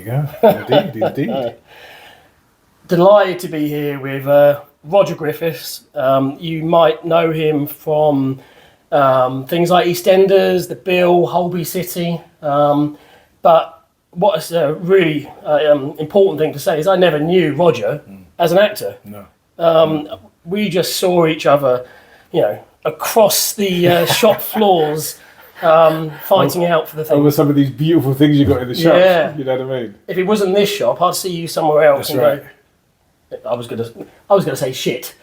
you go. Indeed. Delighted to be here with Roger Griffiths. You might know him from things like Eastenders, The Bill, Holby City. But what's a really important thing to say is I never knew Roger as an actor. No. We just saw each other, across the shop floors, fighting out for the thing. Over some of these beautiful things you got in the shop. Yeah. You know what I mean? If it wasn't this shop, I'd see you somewhere else. That's right. I was gonna say shit.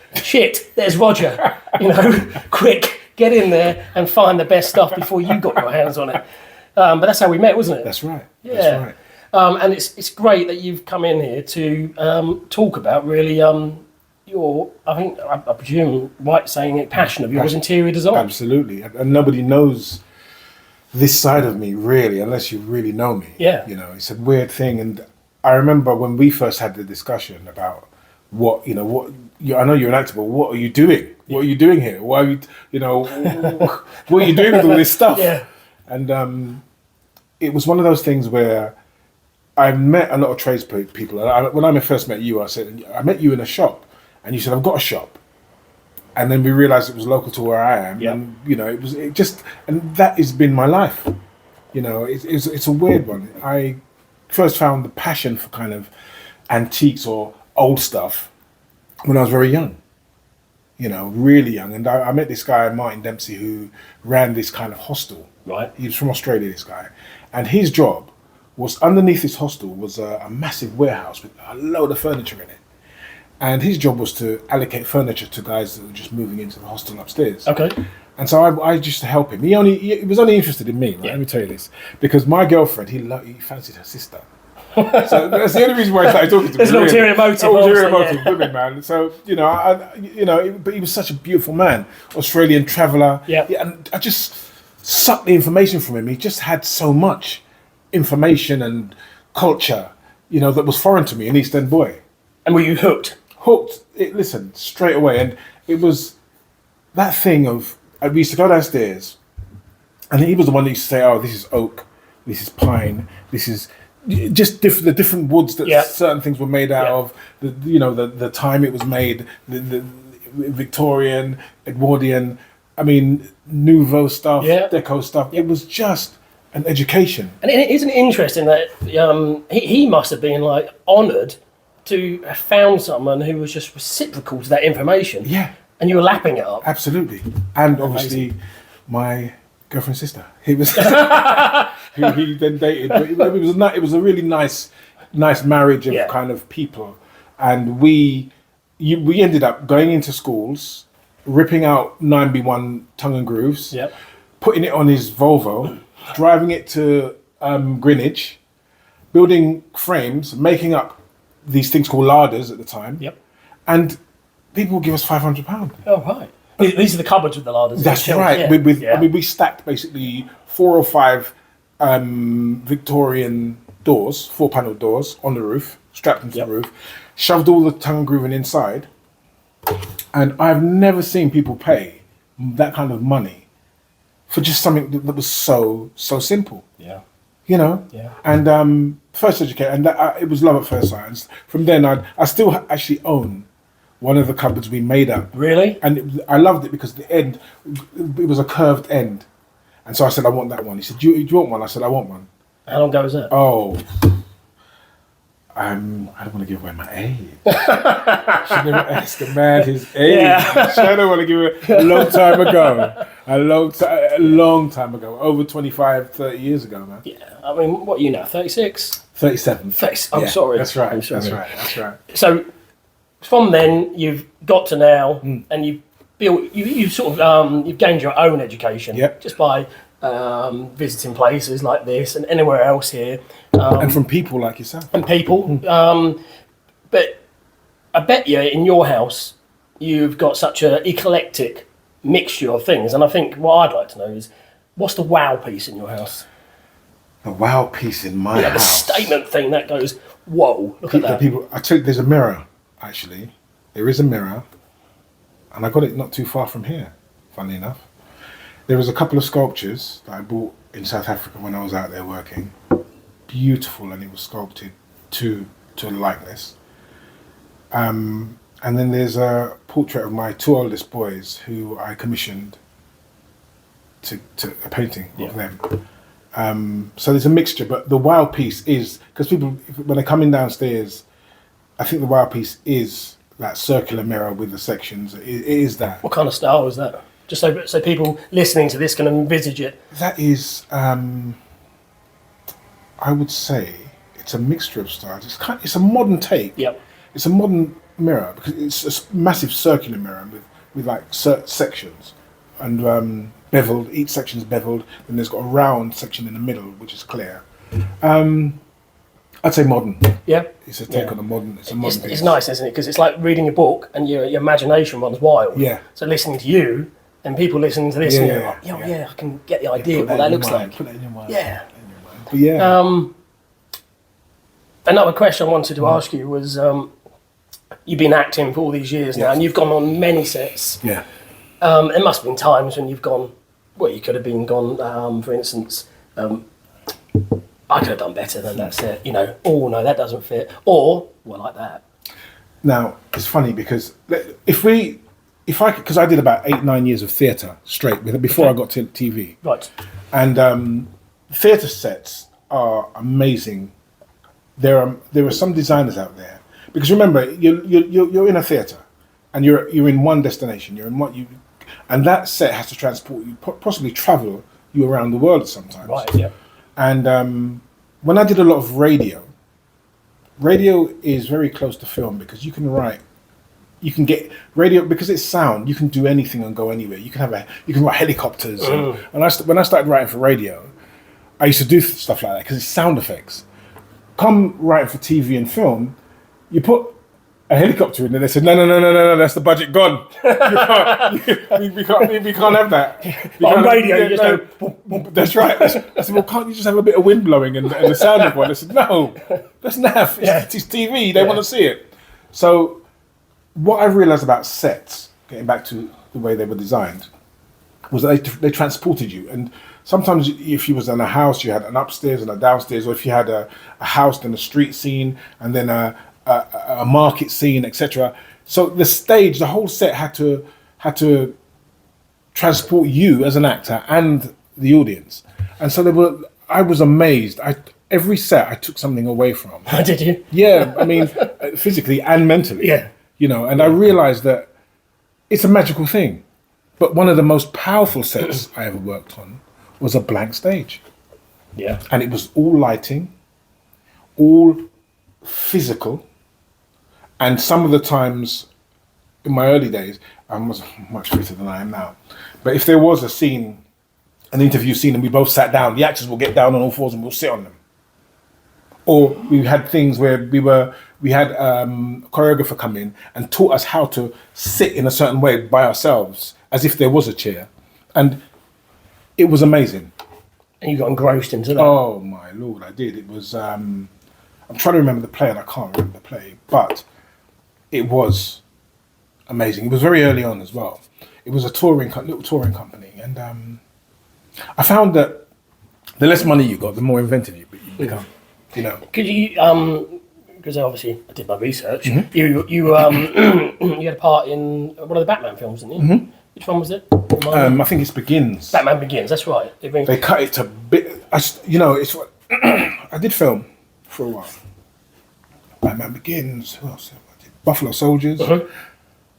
There's Roger. Quick, get in there and find the best stuff before you got your hands on it. But that's how we met, wasn't it? That's right. Yeah. That's right. And it's great that you've come in here to talk about really your, I presume, right saying it, passion of yours, interior design. Absolutely. And nobody knows this side of me really, unless you really know me. Yeah. It's a weird thing. And I remember when we first had the discussion about I know you're an actor, but what are you doing? What are you doing here? Why are you, what are you doing with all this stuff? Yeah. And it was one of those things where I met a lot of tradespeople. When I first met you, I said, I met you in a shop, and you said, I've got a shop. And then we realized it was local to where I am. Yep. And, and that has been my life. It's a weird one. I first found the passion for kind of antiques or old stuff when I was very young, really young. And I met this guy, Martin Dempsey, who ran this kind of hostel. Right. He was from Australia, this guy. And his job was, underneath this hostel was a massive warehouse with a load of furniture in it. And his job was to allocate furniture to guys that were just moving into the hostel upstairs. Okay. And so I used to help him. He was only interested in me, right? Yeah. Let me tell you this. Because my girlfriend, he fancied her sister. So that's the only reason why I started talking to him. There's an ulterior motive. Ulterior motive, women, man. So, but he was such a beautiful man, Australian traveller. Yeah. And I just sucked the information from him. He just had so much information and culture, that was foreign to me, an East End boy. And were you hooked? Listen, straight away. And it was that thing of, we used to go downstairs, and he was the one that used to say, oh, this is oak, this is pine, this is just the different woods that certain things were made out of, the time it was made, the Victorian, Edwardian, Nouveau stuff, Deco stuff. It was just an education. And isn't it interesting that he must have been honoured to have found someone who was just reciprocal to that information. Yeah. And you were lapping it up. Absolutely. And obviously my girlfriend's sister. He was who he then dated. But it was a really nice marriage of kind of people. And we ended up going into schools, ripping out 9B1 tongue and grooves, putting it on his Volvo, driving it to Greenwich, building frames, making up these things called larders at the time. Yep. And people would give us £500. Oh, right. These are the cupboards with the larders. That's right. Yeah. We stacked basically 4 or 5 Victorian doors, 4-panel doors on the roof, strapped into the roof, shoved all the tongue and grooving inside. And I've never seen people pay that kind of money for just something that was so simple. Yeah. Yeah. And first educated, and it was love at first sight. And from then, I still actually own one of the cupboards we made up. Really? And I loved it because the end, it was a curved end. And so I said, I want that one. He said, do you want one? I said, I want one. How long ago was that? Oh, I don't want to give away my age. Should never ask a man his age. Yeah. I don't want to give it a long time ago. A long time ago. Over 25, 30 years ago, man. Yeah. What are you now? 36? 37. Sorry. That's right. I'm sorry. That's right. So from then you've got to now, and you've built. You've sort of you've gained your own education. Just by visiting places like this and anywhere else here. And from people like yourself. And people. But I bet you in your house you've got such an eclectic mixture of things. And I think what I'd like to know is, what's the wow piece in your house? The wow piece in my house? The statement thing that goes, whoa, look at that. I tell you, there's a mirror, actually. There is a mirror. And I got it not too far from here, funnily enough. There was a couple of sculptures that I bought in South Africa when I was out there working. beautiful, and it was sculpted to a likeness. And then there's a portrait of my 2 oldest boys who I commissioned to a painting of them. So there's a mixture, but the wow piece is, because people, when they're coming downstairs, I think the wow piece is that circular mirror with the sections. It is that. What kind of style is that? Just so people listening to this can envisage it. That is, I would say, it's a mixture of styles. It's a modern take. Yep. It's a modern mirror because it's a massive circular mirror with like sections and beveled. Each section's beveled, and there's got a round section in the middle which is clear. I'd say modern. Yeah. It's a take on a modern. It's a modern piece. It's nice, isn't it? Because it's like reading a book and your imagination runs wild. Yeah. So listening to you and people listening to this, and you're like, I can get the idea of what that looks like. Put that in your mind. Yeah. But yeah. Another question I wanted to ask you was, you've been acting for all these years now, and you've gone on many sets. Yeah. There must have been times when you've gone, well, you could have been gone, for instance, I could have done better than that set, oh no, that doesn't fit, or, well, like that. Now, it's funny because because I did about 8-9 years of theatre straight before I got to TV. Right. And theatre sets are amazing. There are some designers out there, because remember, you're in a theatre, and you're in one destination. You're in and that set has to transport you, possibly travel you around the world sometimes. Right. Yeah. And when I did a lot of radio is very close to film, because you can get radio, because it's sound. You can do anything and go anywhere. You can write helicopters. And when I started writing for radio, I used to do stuff like that because it's sound effects. Come writing for TV and film, you put a helicopter in there. They said, no, that's the budget gone. We can't have that. On radio, you just go. That's right. I said, well, can't you just have a bit of wind blowing and the sound of one? They said, no, that's naff. It's TV. They want to see it. So what I realised about sets, getting back to the way they were designed, was that they transported you. And sometimes if you was in a house, you had an upstairs and a downstairs, or if you had a house, then a street scene, and then a market scene, etc. So the whole set had to transport you as an actor and the audience. And so I was amazed. Every set I took something away from. Did you? Yeah, I mean, physically and mentally. Yeah. And I realized that it's a magical thing. But one of the most powerful sets I ever worked on was a blank stage. Yeah. And it was all lighting, all physical. And some of the times, in my early days, I was much fitter than I am now. But if there was an interview scene, and we both sat down, the actors will get down on all fours and we'll sit on them. Or we had things where we had a choreographer come in and taught us how to sit in a certain way by ourselves, as if there was a chair. And it was amazing. And you got engrossed into that. Oh my Lord, I did. It was, I'm trying to remember the play and I can't remember the play, but it was amazing. It was very early on as well. It was a little touring company. And I found that the less money you got, the more inventive you become. Could you, because obviously I did my research, you you had a part in one of the Batman films, didn't you? Mm-hmm. Which one was it? I think it's Begins. Batman Begins, that's right. They cut it to bit. It's what I did film for a while. Batman Begins. Who else? I did Buffalo Soldiers,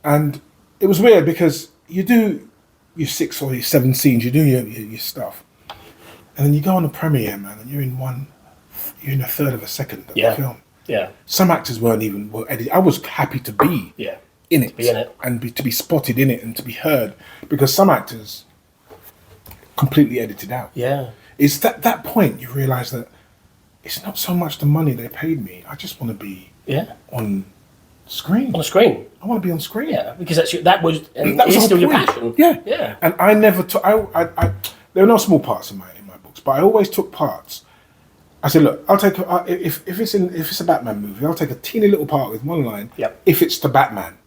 and it was weird because you do your 6 or your 7 scenes, you do your stuff, and then you go on a premiere, man, and you're in a third of a second of the film. Yeah. Some actors weren't even edited. I was happy to be in it, and to be spotted in it and to be heard, because some actors completely edited out. Yeah. It's that point you realise that it's not so much the money they paid me. I just want to be on screen. On screen. I want to be on screen. Yeah, because that was still your passion. Yeah. Yeah. And I never took. I there are no small parts in my books, but I always took parts. I said, look, I'll take if it's a Batman movie, I'll take a teeny little part with one line. Yep. If it's the Batman.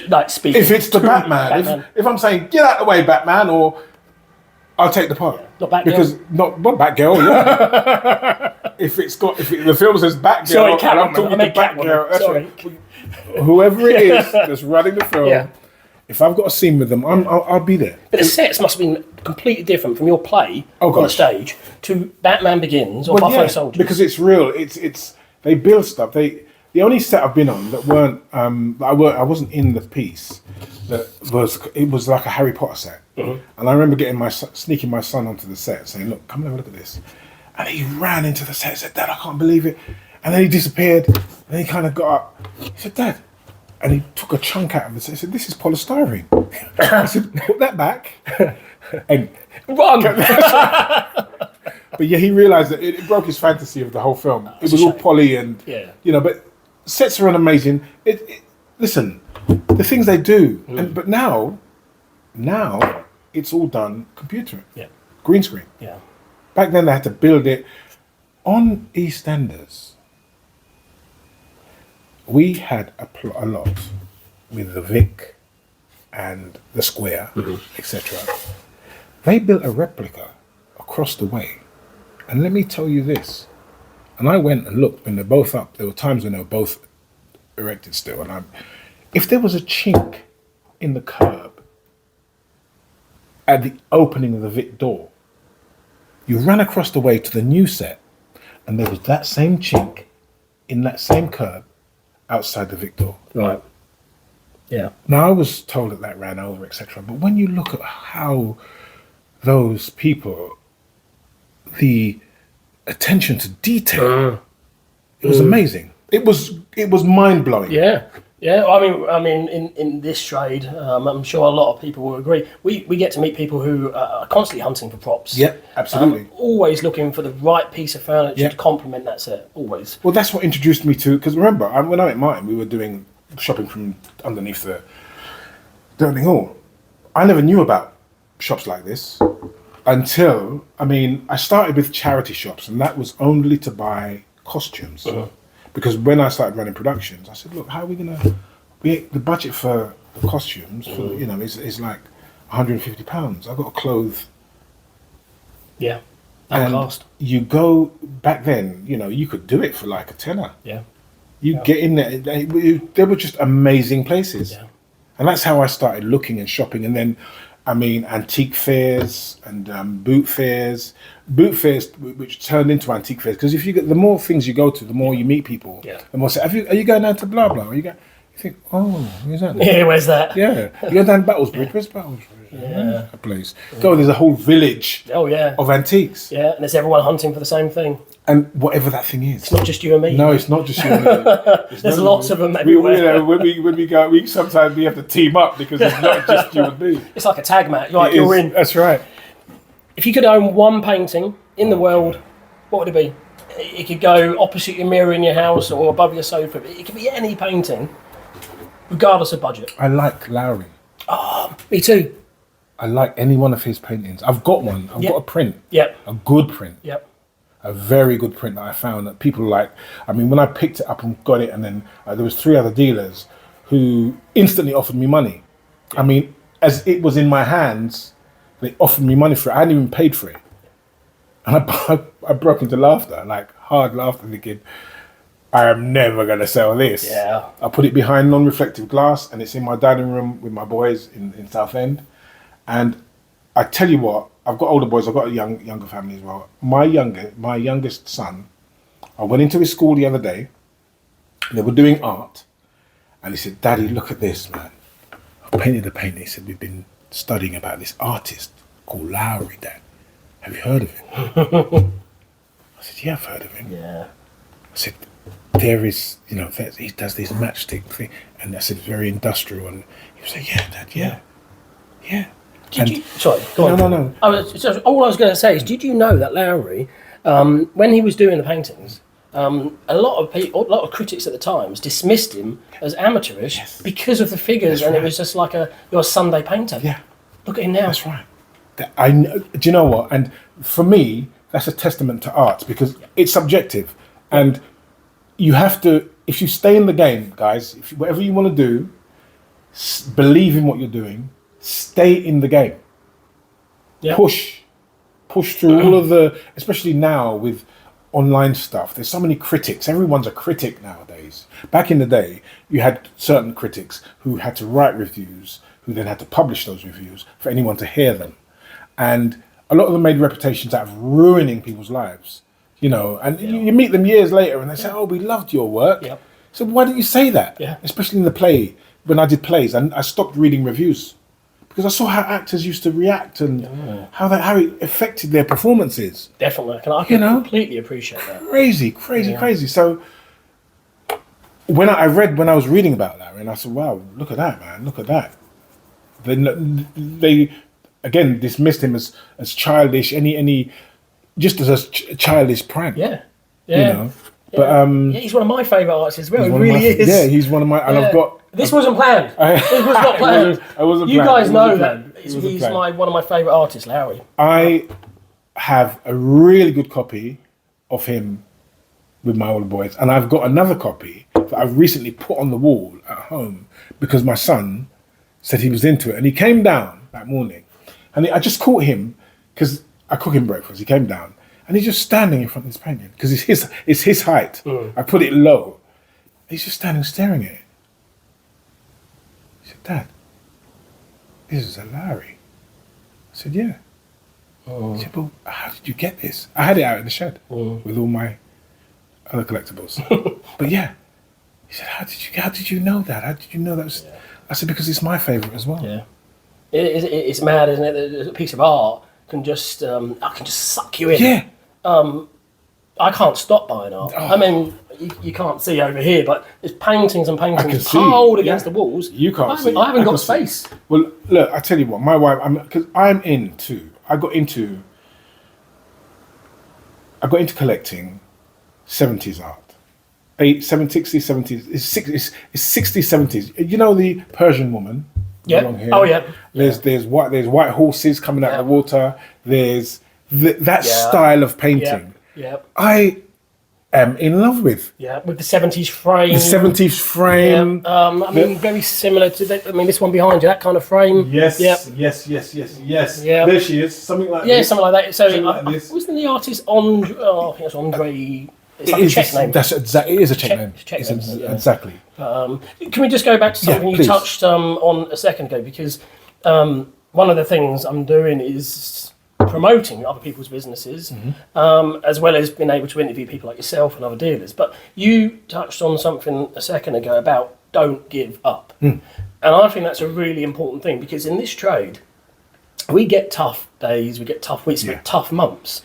Like speaking. If it's the Batman. If I'm saying get out of the way, Batman, or I'll take the part. Not Batgirl. Because not Batgirl. Yeah. if the film says Batgirl, Sorry, and I'm talking to Batgirl. That's Sorry. right. Whoever it is that's running the film. Yeah. If I've got a scene with them, I'll be there. But the sets must have been completely different from your play on the stage to Batman Begins or Buffalo Soldiers. Because it's real. It's they build stuff. The only set I've been on that weren't I wasn't in the piece. It was like a Harry Potter set, and I remember sneaking my son onto the set, saying, "Look, come and have a look at this," and he ran into the set and said, "Dad, I can't believe it," and then he disappeared, and then he kind of got up. He said, "Dad." And he took a chunk out of it. He said, "This is polystyrene." I said, "Put that back and run." But yeah, he realised that it broke his fantasy of the whole film. It was all poly and but sets are amazing. Listen, the things they do, but now it's all done computer, green screen. Yeah. Back then they had to build it on Eastenders. We had a lot with the Vic and the Square, etc. They built a replica across the way. And let me tell you this. And I went and looked when they're both up. There were times when they were both erected still. And if there was a chink in the curb at the opening of the Vic door, you ran across the way to the new set and there was that same chink in that same curb outside the Vic door. Right. Yeah. Now I was told that ran over, etc. But when you look at how those people, the attention to detail, it was amazing. It was mind blowing. Yeah. Yeah, I mean, in this trade, I'm sure a lot of people will agree. We get to meet people who are constantly hunting for props. Yeah, absolutely. Always looking for the right piece of furniture to complement that set. Always. Well, that's what introduced me to. Because remember, when I met Martin, we were doing shopping from underneath the dining hall. I never knew about shops like this until I started with charity shops, and that was only to buy costumes. Because when I started running productions, I said, "Look, how are we gonna? The budget for the costumes, is like £150. I've got to clothe." Yeah, and cost. You go back then, you could do it for like a tenner. Yeah, you get in there. They were just amazing places, and that's how I started looking and shopping. And then, antique fairs and boot fairs, which turned into antique fairs. Because if you get the more things you go to, the more you meet people. Yeah. The more say, are you going down to blah blah? You think, oh, where's that? Yeah, where's that? Yeah, you go down Battlesbridge. Where's Battlesbridge? Yeah, a place. Go. There's a whole village. Oh yeah. Of antiques. Yeah, and there's everyone hunting for the same thing. And whatever that thing is. It's not just you and me. No, it's not just you and me. There's lots of them everywhere. When we go, sometimes we have to team up because it's not just you and me. It's like a tag match. You're in. That's right. If you could own one painting in the world, what would it be? It could go opposite your mirror in your house or above your sofa. It could be any painting, regardless of budget. I like Lowry. Oh, me too. I like any one of his paintings. I've got one. I've got a print. Yep. A good print. Yep. A very good print that I found that people like. When I picked it up and got it, and then there was 3 other dealers who instantly offered me money. Yep. As it was in my hands, they offered me money for it. I hadn't even paid for it. And I broke into laughter, like hard laughter, thinking, I am never going to sell this. Yeah. I put it behind non-reflective glass, and it's in my dining room with my boys in Southend. And I tell you what, I've got older boys, I've got a younger family as well. My youngest son, I went into his school the other day, they were doing art, and he said, "Daddy, look at this, man. I painted a painting." He said, "We've been studying about this artist called Lowry, Dad. Have you heard of him?" I said, "Yeah, I've heard of him." Yeah. I said, "There is, he does this matchstick thing." And I said, "Very industrial." And he was like, "Yeah, Dad, yeah." Sorry, go on. No. All I was going to say is, did you know that Lowry, when he was doing the paintings, a lot of critics at the times dismissed him as amateurish because of the figures, and it was just like you're a Sunday painter. Yeah. Look at him now. That's right. Do you know what? And for me, that's a testament to art because it's subjective, and you have to. If you stay in the game, guys, whatever you want to do, believe in what you're doing. Stay in the game. Yeah. Push push through all of the, especially now with online stuff. There's so many critics. Everyone's a critic nowadays. Back in the day, you had certain critics who had to write reviews, who then had to publish those reviews for anyone to hear them. And a lot of them made reputations out of ruining people's lives, you know, and you meet them years later and they say, oh, we loved your work. Yep. So why didn't you say that? Yeah. Especially in the play, when I did plays, and I stopped reading reviews because I saw how actors used to react and how it affected their performances. Definitely. I can completely appreciate that. Crazy. So when I was reading about that, and I said, wow, look at that, man, look at that. Then they again dismissed him as childish, just as a childish prank. Yeah. You know? Yeah. But he's one of my favourite artists as well. He really is. Yeah, he's one of my. And I've got. This wasn't planned. This was not planned. I wasn't. You planned. guys know that he's one of my favourite artists, Larry. I have a really good copy of him with my older boys, and I've got another copy that I've recently put on the wall at home because my son said he was into it, and he came down that morning, and I just caught him because I cook him breakfast. He came down. And he's just standing in front of this painting because it's his height. I put it low. He's just standing staring at it. He said, Dad, this is a Larry. I said, yeah. He said, well, how did you get this? I had it out in the shed with all my other collectibles. But yeah. He said, how did you know that? How did you know that was... I said, because it's my favourite as well. Yeah. It's mad, isn't it? A piece of art can just suck you in. Yeah. I can't stop buying art. I mean, you can't see over here, but there's paintings and paintings piled against the walls. You can't see. I haven't got space. Well, look, I tell you what, my wife, because I'm into collecting 70s art. 60s, 70s. It's 60s, 70s. You know the Persian woman? Yeah. Along here? Oh, yeah. There's white horses coming out of the water. There's that style of painting. Yeah. I am in love with. Yeah, with the 70s frame. The 70s frame. Yeah. I mean, very similar to this one behind you, that kind of frame. Yes. Yep. Yes. Yeah. There she is. Something like this. Yeah, something like that. So, like this. wasn't the artist Andre? Oh, I think it's Andre. It's like a Czech name. It is a Czech name. Exactly. Can we just go back to something you touched on a second ago? Because one of the things I'm doing is promoting other people's businesses, as well as being able to interview people like yourself and other dealers. But you touched on something a second ago about don't give up. And I think that's a really important thing because in this trade, we get tough days, we get tough weeks, we get tough months.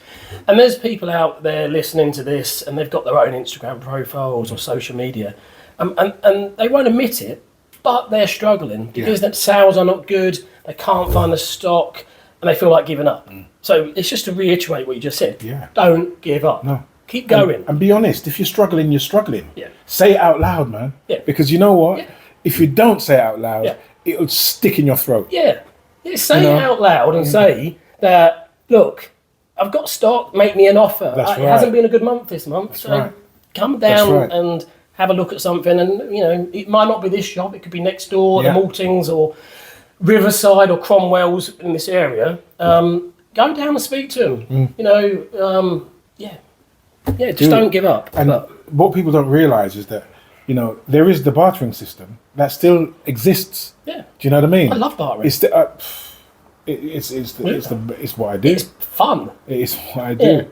And there's people out there listening to this and they've got their own Instagram profiles or social media and they won't admit it, but they're struggling because the sales are not good, they can't find the stock and they feel like giving up. So it's just to reiterate what you just said. Don't give up. No. Keep going. And be honest, if you're struggling, you're struggling. Yeah. Say it out loud, man. Yeah. Because you know what? Yeah. If you don't say it out loud, it'll stick in your throat. Yeah. Say it out loud and say that, look, I've got stock, make me an offer. It hasn't been a good month this month. Come down and have a look at something. And, you know, it might not be this shop. It could be next door, the Maltings or Riverside or Cromwell's in this area. Go down and speak to them. You know, just don't give up. And what people don't realise is that, you know, there is the bartering system that still exists. Yeah. Do you know what I mean? I love bartering. It's what I do. It's fun. It's what I do.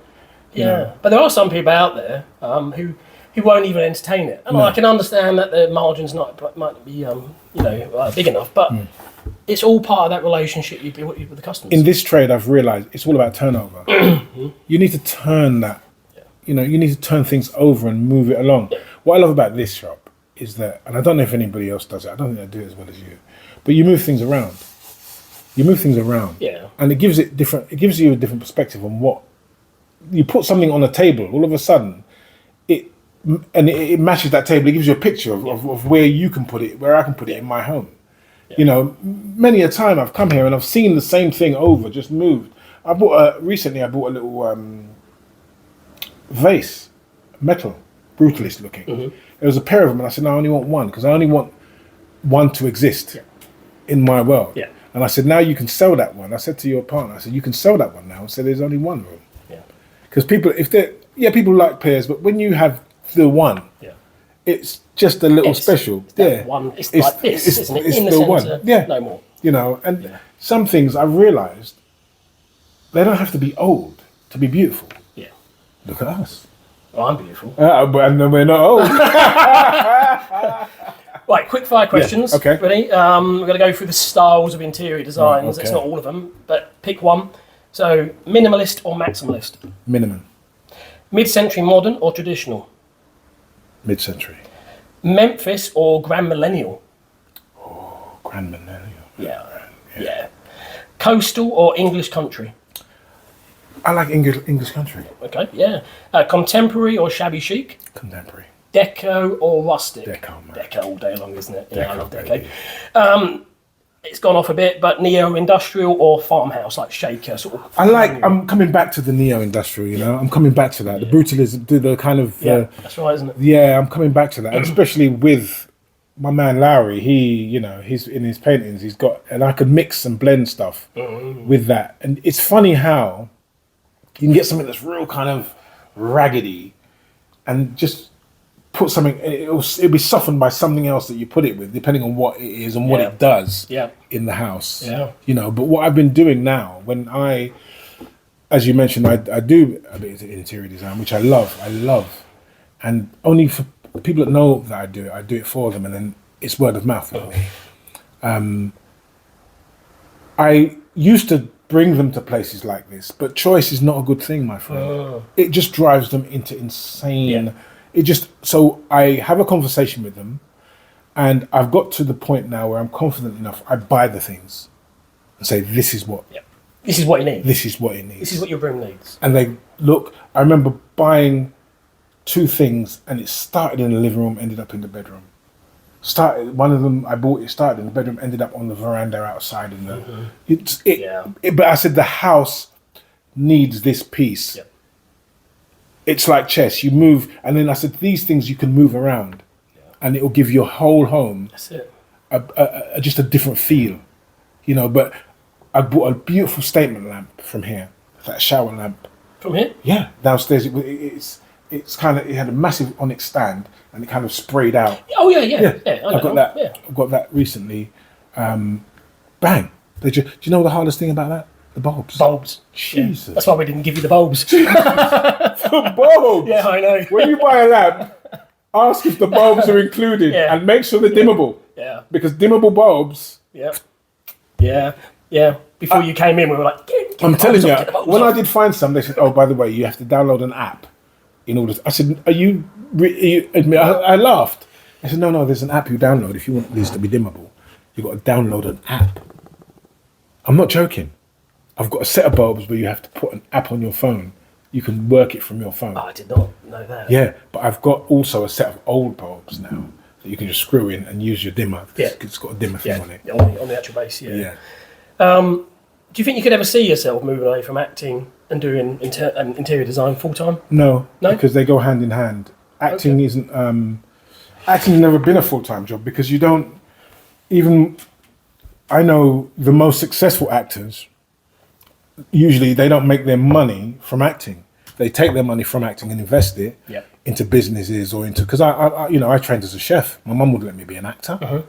Yeah. But there are some people out there who won't even entertain it. And I can understand that the margins might be big enough, but it's all part of that relationship you build with the customers. In this trade, I've realised it's all about turnover. You need to turn that. You know, you need to turn things over and move it along. What I love about this shop is that, and I don't know if anybody else does it, I don't think they do it as well as you, but you move things around. Yeah. And it gives you a different perspective on what, you put something on a table, all of a sudden, it matches that table, it gives you a picture of where you can put it, where I can put it in my home. Yeah. You know, many a time I've come here and I've seen the same thing over, just moved. Recently I bought a little vase, metal, brutalist looking. There was a pair of them and I said, no, I only want one because I only want one to exist in my world. And I said, now you can sell that one. I said to your partner, I said, you can sell that one now. I said, there's only one room. Yeah. Because people, people like pairs, but when you have the one, it's just a little special. It's one. It's like this, isn't it? It's in the the centre, one. Yeah. no more. You know, and some things I've realised, they don't have to be old to be beautiful. Yeah. Look at us. Well, I'm beautiful. And then we're not old. Right, quick fire questions. Yeah, okay. Ready? We're going to go through the styles of interior designs. Right, okay. It's not all of them, but pick one. So, minimalist or maximalist? Minimum. Mid-century modern or traditional? Mid-century. Memphis or Grand Millennial? Oh, Grand Millennial. Yeah. Coastal or English country? I like English country. Okay, yeah. Contemporary or shabby chic? Contemporary. Deco or rustic? Deco, man. Deco all day long, isn't it? Yeah, I love Deco. Baby. It's gone off a bit, but neo-industrial or farmhouse, like shaker sort of. I'm coming back to the neo-industrial, you know? I'm coming back to that. The brutalism, the kind of... that's right, isn't it? Yeah, I'm coming back to that. And especially with my man Lowry, he's in his paintings, he's got... And I could mix and blend stuff with that. And it's funny how you can get something that's real kind of raggedy and just put something... It'll be softened by something else that you put it with, depending on what it is and what it does in the house. Yeah. You know, but what I've been doing now, when as you mentioned, I do a bit of interior design, which I love. And only for people that know that I do it for them, and then it's word of mouth with me. I used to bring them to places like this, but choice is not a good thing, my friend. It just drives them into insane... So I have a conversation with them, and I've got to the point now where I'm confident enough, I buy the things and say, this is what... This is what you need. This is what it needs. This is what your room needs. And they look... I remember buying 2 things, and it started in the living room, ended up in the bedroom. One of them I bought, it started in the bedroom, ended up on the veranda outside in the... But I said, the house needs this piece. It's like chess. You move, and then I said, these things you can move around, and it will give your whole home just a different feel, you know. But I bought a beautiful statement lamp from here, that shower lamp. From here? Yeah, downstairs. It's kind of, it had a massive onyx stand, and it kind of sprayed out. Oh yeah. I got that. Yeah. I got that recently. Bang. Do you know the hardest thing about that? The bulbs. Jesus. Yeah. That's why we didn't give you the bulbs. The bulbs. Yeah, I know. When you buy a lamp, ask if the bulbs are included and make sure they're dimmable. Yeah. Because dimmable bulbs. Yeah. Before you came in, we were like, I'm telling you, when I did find some, they said, oh, by the way, you have to download an app in order to... I said, I laughed. I said, no, there's an app you download if you want these to be dimmable. You've got to download an app. I'm not joking. I've got a set of bulbs where you have to put an app on your phone. You can work it from your phone. Oh, I did not know that. Yeah, but I've got also a set of old bulbs now that you can just screw in and use your dimmer. It's got a dimmer thing on it. On the actual base, Do you think you could ever see yourself moving away from acting and doing interior design full time? No, because they go hand in hand. Acting isn't... acting's never been a full-time job because you don't even... I know the most successful actors... Usually they don't make their money from acting. They take their money from acting and invest it into businesses or into... Because I trained as a chef. My mum wouldn't let me be an actor.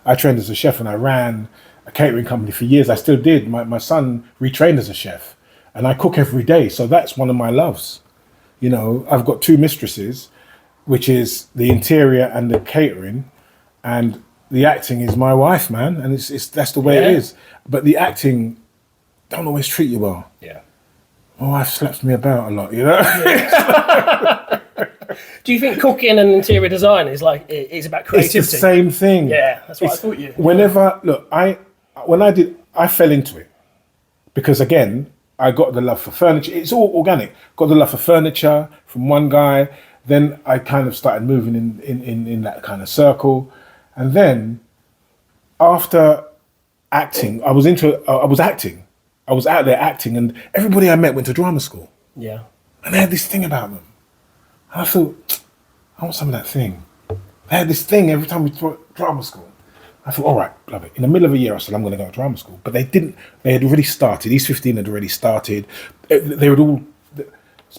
I trained as a chef and I ran a catering company for years. I still did. My son retrained as a chef and I cook every day. So that's one of my loves. You know, I've got 2 mistresses, which is the interior and the catering, and the acting is my wife, man. And that's the way it is. But the acting... don't always treat you well. Yeah. My wife slaps me about a lot, you know? Do you think cooking and interior design is about creativity? It's the same thing. Yeah, that's what I thought you... I fell into it. Because again, I got the love for furniture. It's all organic. Got the love for furniture from one guy. Then I kind of started moving in that kind of circle. And then after acting, I was acting. I was out there acting, and everybody I met went to drama school. Yeah. And they had this thing about them. And I thought, I want some of that thing. They had this thing every time we taught drama school. I thought, all right, love it. In the middle of a year, I said, I'm going to go to drama school. But they didn't. They had already started. East 15 had already started. They would all.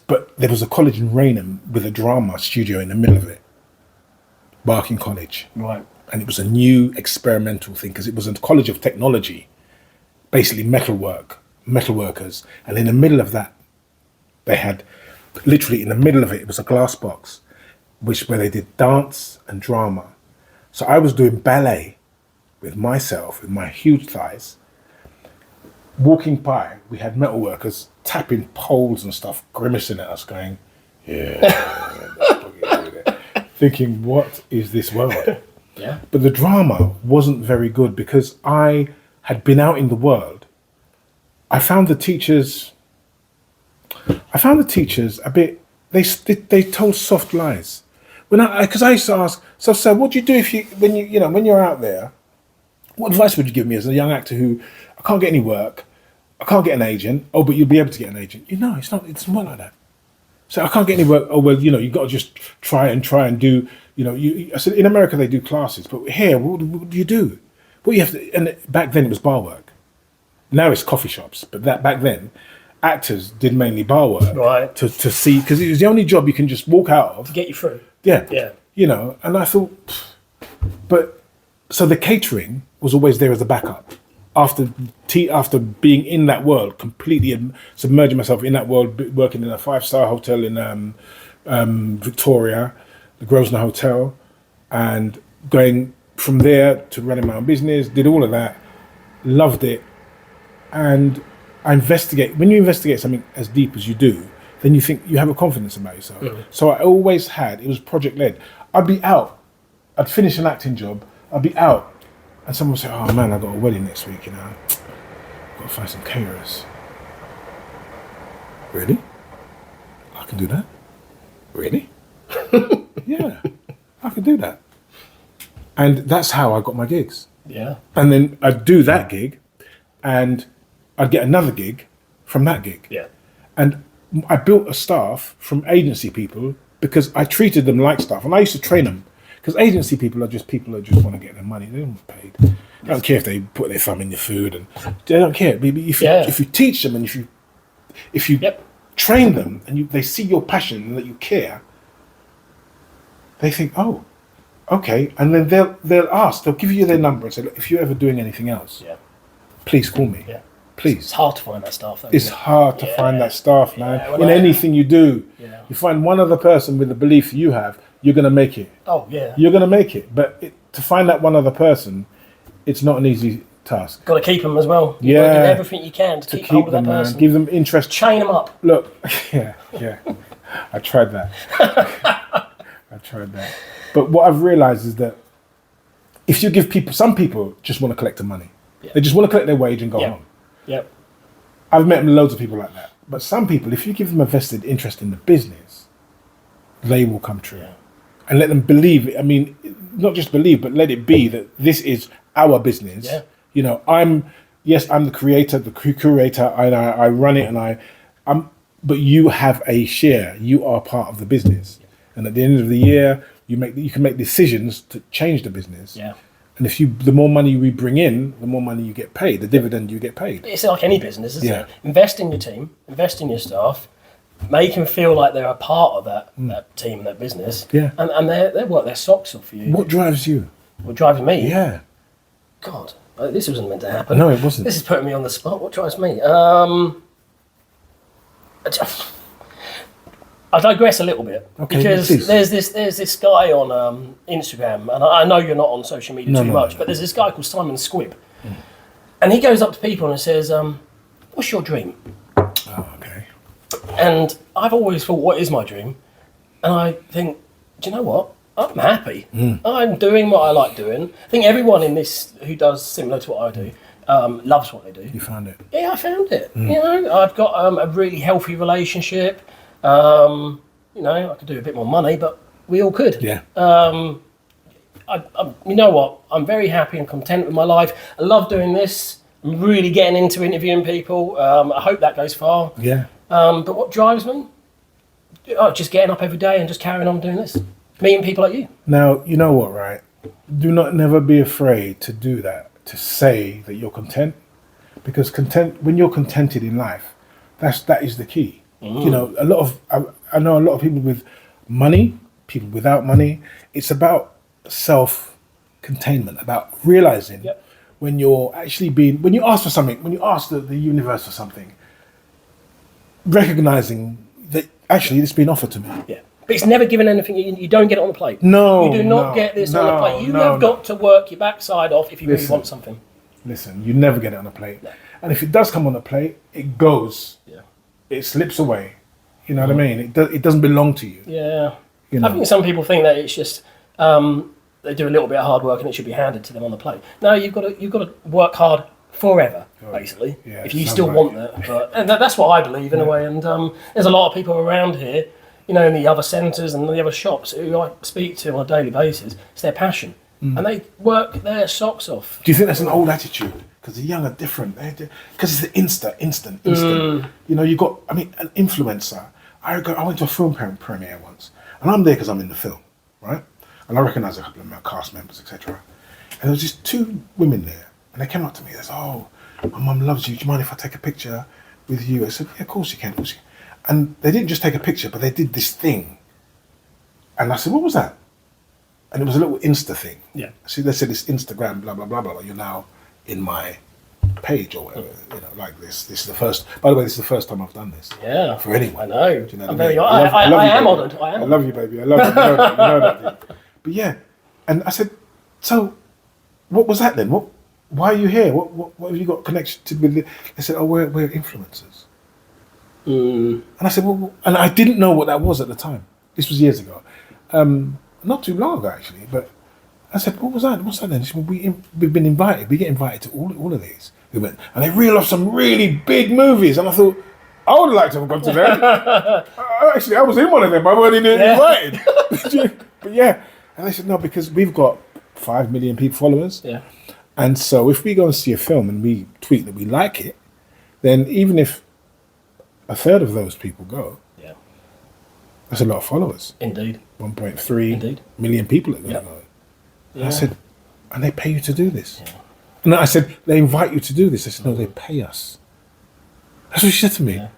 But there was a college in Raynham with a drama studio in the middle of it. Barking College. Right. And it was a new experimental thing because it was a college of technology, basically metalworkers. And in the middle of that, they had, literally in the middle of it, it was a glass box, where they did dance and drama. So I was doing ballet with myself, with my huge thighs. Walking by, we had metalworkers tapping poles and stuff, grimacing at us, going, thinking, what is this world? Yeah. But the drama wasn't very good because I had been out in the world. I found the teachers a bit, they told soft lies. Because I used to ask, so what do you do when you're out there, what advice would you give me as a young actor who, I can't get any work, I can't get an agent, oh, but you'll be able to get an agent. It's not like that. So I can't get any work, oh, well, you've got to just try and do, I said, in America they do classes, but here, what do you do? What you have to, and back then it was bar work. Now it's coffee shops, but back then, actors did mainly bar work. Right. To see, because it was the only job you can just walk out of. To get you through. Yeah. Yeah. And I thought, but, so the catering was always there as a backup. After being in that world, completely submerging myself in that world, working in a 5-star hotel in Victoria, the Grosvenor Hotel, and going from there to running my own business, did all of that, loved it. And when you investigate something as deep as you do, then you think you have a confidence about yourself. Mm. So I always had, it was project led. I'd be out, I'd finish an acting job, I'd be out, and someone would say, oh man, I've got a wedding next week, I've got to find some caterers. Really? I can do that? Really? Yeah, I can do that. And that's how I got my gigs. Yeah. And then I'd do that gig, and I'd get another gig from that gig. Yeah. And I built a staff from agency people because I treated them like staff, and I used to train them. Because agency people are just people that just want to get their money. They don't get paid. They don't care if they put their thumb in your food, and they don't care. If you teach them and if you train them and they see your passion and that you care, they think, oh, okay. And then they'll give you their number and say, look, if you're ever doing anything else, please call me. Yeah. Please. It's hard to find that staff, though. It's hard to find that staff, man. Yeah, in anything you do, you find one other person with the belief you have, you're going to make it. Oh, yeah. You're going to make it. But to find that one other person, it's not an easy task. Got to keep them as well. You've got to do everything you can to keep hold of that person. Man. Give them interest. Chain them up. Look, yeah. I tried that. But what I've realised is that if you give people, some people just want to collect the money. Yeah. They just want to collect their wage and go home. Yep. I've met loads of people like that. But some people, if you give them a vested interest in the business, they will come true. Yeah. And let them believe it. I mean, not just believe, but let it be that this is our business. Yeah. I'm the creator, the curator, and I run it, and but you have a share. You are part of the business. Yeah. And at the end of the year, you can make decisions to change the business. Yeah. And the more money we bring in, the more money you get paid, the dividend you get paid. It's like any business, isn't it? Invest in your team, invest in your staff, make them feel like they're a part of that team, that business. Yeah. And they work their socks off for you. What drives you? What drives me? Yeah. God, this wasn't meant to happen. No, it wasn't. This is putting me on the spot. What drives me? I digress a little bit, because there's this guy on Instagram, and I know you're not on social media too much, but there's this guy called Simon Squibb, and he goes up to people and says, "What's your dream?" Oh, okay. And I've always thought, what is my dream? And I think, do you know what? I'm happy. I'm doing what I like doing. I think everyone in this who does similar to what I do loves what they do. You found it? Yeah, I found it. I've got a really healthy relationship. I could do a bit more money, but we all could. Yeah. You know what? I'm very happy and content with my life. I love doing this. I'm really getting into interviewing people. I hope that goes far. Yeah. But what drives me? Just getting up every day and just carrying on doing this. Meeting people like you. Now, you know what, right? do not never be afraid to do that, to say that you're content, because when you're contented in life, that is the key. You know, I know a lot of people with money, people without money. It's about self-containment, about realizing when you're actually when you ask for something, when you ask the universe for something, recognizing that actually it's been offered to me. Yeah. But it's never given anything. You don't get it on the plate. No, you do not get this on the plate. You have got to work your backside off if you really want something. Listen, you never get it on a plate. No. And if it does come on a plate, it goes. Yeah. It slips away. You know what I mean? It doesn't belong to you. Yeah. You know? I think some people think that it's just they do a little bit of hard work and it should be handed to them on the plate. No, you've got to work hard forever, basically, if you still want that. But, and that's what I believe in a way. And there's a lot of people around here, you know, in the other centres and the other shops who I speak to on a daily basis. It's their passion, and they work their socks off. Do you think that's an old attitude? Because the young are different. Because it's the instant. You know, you got. I mean, an influencer. I went to a film premiere once, and I'm there because I'm in the film, right? And I recognise a couple of my cast members, etc. And there was just 2 women there, and they came up to me. They said, "Oh, my mum loves you. Do you mind if I take a picture with you?" I said, "Yeah, of course you can." And they didn't just take a picture, but they did this thing. And I said, "What was that?" And it was a little Insta thing. Yeah. See, they said it's Instagram, blah blah blah blah. You're now in my page or whatever, you know, like this. This is the first. By the way, this is the first time I've done this. Yeah. For anyone. I know. Do you know what I mean? I am honoured. I love you, baby. I love you. You know that. But yeah, and I said, so, what was that then? Why are you here? What have you got connection with? They said, oh, we're influencers. And I said, well, and I didn't know what that was at the time. This was years ago, not too long ago actually. But I said, what was that? What's that then? She said, we've been invited. We get invited to all of these. We went, and they reel off some really big movies, and I thought, I would like to have gone to them. Actually, I was in one of them. I wasn't even invited. But yeah, and they said no, because we've got 5 million people followers. Yeah. And so if we go and see a film and we tweet that we like it, then even if a third of those people go, that's a lot of followers. Indeed. 1.3 million people are going to go. Yeah. I said, and they pay you to do this. Yeah. And I said, they invite you to do this. I said, no, they pay us. That's what she said to me. Yeah.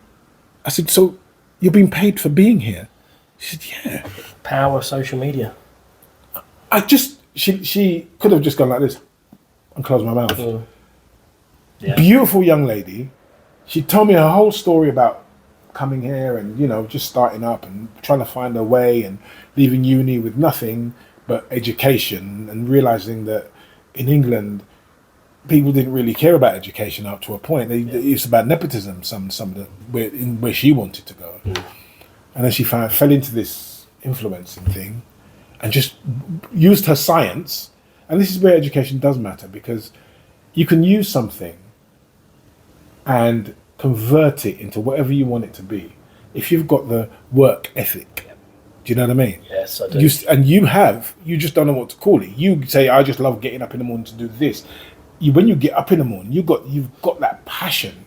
I said, so you're being paid for being here? She said, yeah. Power of social media. She could have just gone like this and closed my mouth. Yeah. Beautiful young lady. She told me her whole story about coming here and, you know, just starting up and trying to find her way and leaving uni with nothing but education and realising that in England, people didn't really care about education up to a point. It's about nepotism, some of the where she wanted to go. And then she fell into this influencing thing and just used her science. And this is where education does matter, because you can use something and convert it into whatever you want it to be if you've got the work ethic. Do you know what I mean? Yes, I do. You just don't know what to call it. You say, I just love getting up in the morning to do this. When you get up in the morning, you've got that passion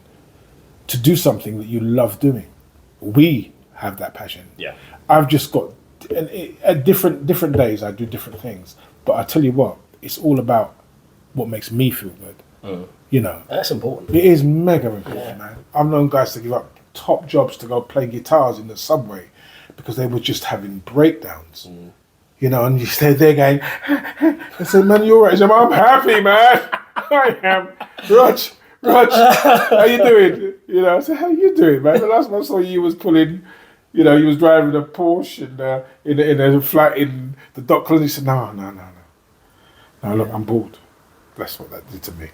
to do something that you love doing. We have that passion. Yeah. I've just got, at different days I do different things. But I tell you what, it's all about what makes me feel good. You know. That's important. It is mega important, man. I've known guys to give up top jobs to go play guitars in the subway because they were just having breakdowns. You know, and you stay there going, I said, man, you're right. I said, I'm happy, man. I am. Rog, how you doing? You know, I said, how you doing, man? The last time I saw you was pulling, you know, you was driving a Porsche and in a flat in the Docklands. He said, no. No, look, I'm bored. That's what that did to me.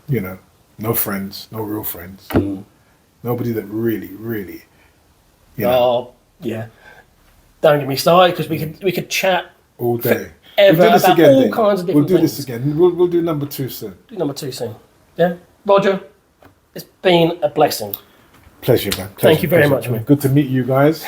You know, no friends, no real friends. Nobody that really, you know. Oh, yeah. Don't get me started, because we could chat all day. We'll do this again, all kinds of different things. We'll do this again. We'll do number 2 soon. Do number 2 soon. Yeah. Roger, it's been a blessing. Pleasure, man. Thank you very much, man. Good to meet you guys.